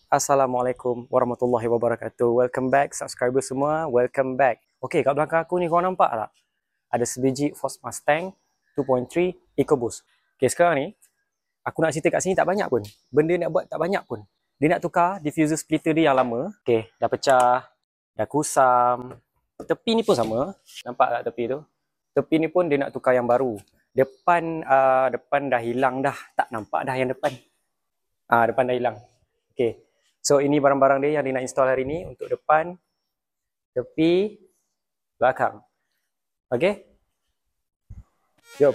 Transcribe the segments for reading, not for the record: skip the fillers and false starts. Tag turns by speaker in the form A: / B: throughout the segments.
A: Assalamualaikum warahmatullahi wabarakatuh. Welcome back subscriber semua. Welcome back. Okey, kat belakang aku ni korang nampak tak? Ada sebiji Ford Mustang 2.3 EcoBoost. Okey, sekarang ni aku nak cerita kat sini tak banyak pun. Benda nak buat tak banyak pun. Dia nak tukar diffuser splitter dia yang lama. Okey, dah pecah, dah kusam. Tepi ni pun sama. Nampak tak tepi tu? Tepi ni pun dia nak tukar yang baru. Depan dah hilang dah. Tak nampak dah yang depan. Depan dah hilang. Okey. So ini barang-barang dia yang dia nak install hari ni untuk depan, tepi, belakang. Okey? Jom.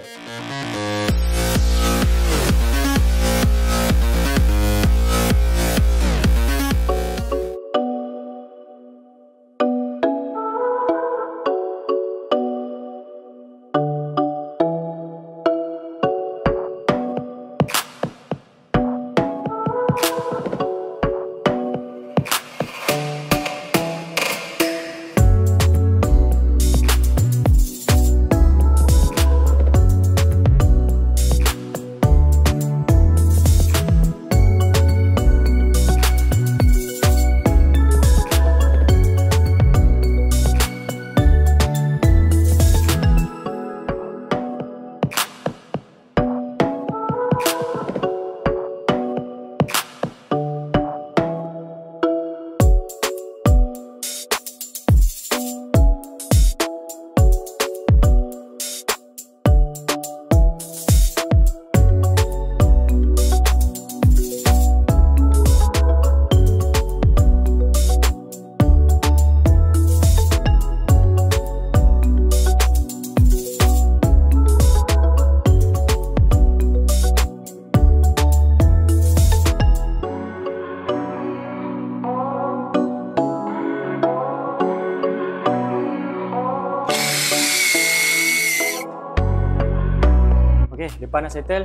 A: Okay, depan dah settle.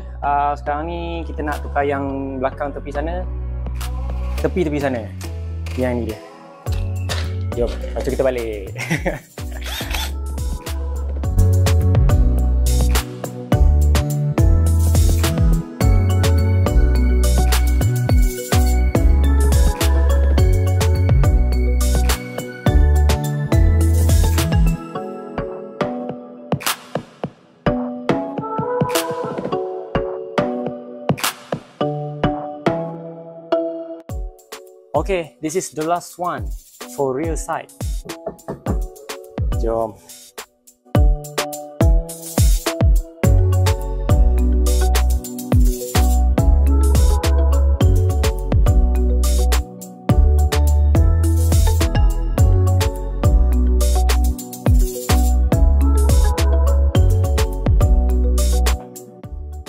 A: Sekarang ni kita nak tukar yang belakang tepi sana. Tepi sana. Yang ni dia. Jom, lepas tu kita balik. Okay, this is the last one for rear side. Jom.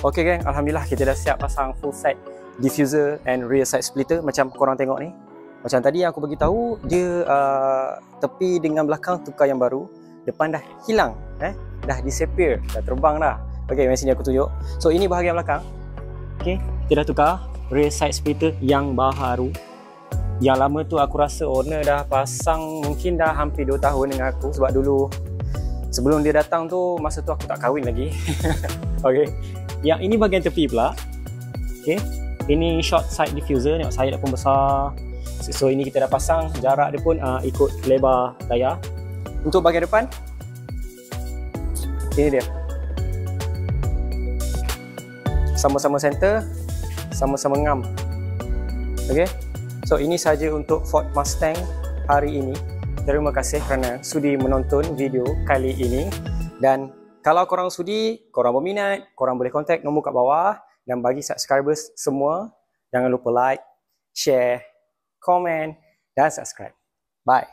A: Okay geng, alhamdulillah kita dah siap pasang full set diffuser and rear side splitter macam korang tengok ni. Macam tadi yang aku bagi tahu, dia tepi dengan belakang tukar yang baru, depan dah hilang, dah disappear, dah terbang dah. Okey, mari sini aku tunjuk. So ini bahagian belakang. Okey, kita dah tukar rear side splitter yang baru. Yang lama tu aku rasa owner dah pasang mungkin dah hampir 2 tahun dengan aku, sebab dulu sebelum dia datang tu, masa tu aku tak kahwin lagi. Okey. Yang ini bahagian tepi pula. Okey. Ini short side diffuser, tengok sayap dia pun besar. So ini kita dah pasang, jarak dia pun ikut lebar layar. Untuk bahagian depan, ini dia. Sama-sama center, sama-sama ngam. Okay. So ini saja untuk Ford Mustang hari ini. Terima kasih kerana sudi menonton video kali ini. Dan kalau korang sudi, korang berminat, korang boleh contact nombor kat bawah. Dan bagi subscribers semua, jangan lupa like, share, komen dan subscribe. Bye.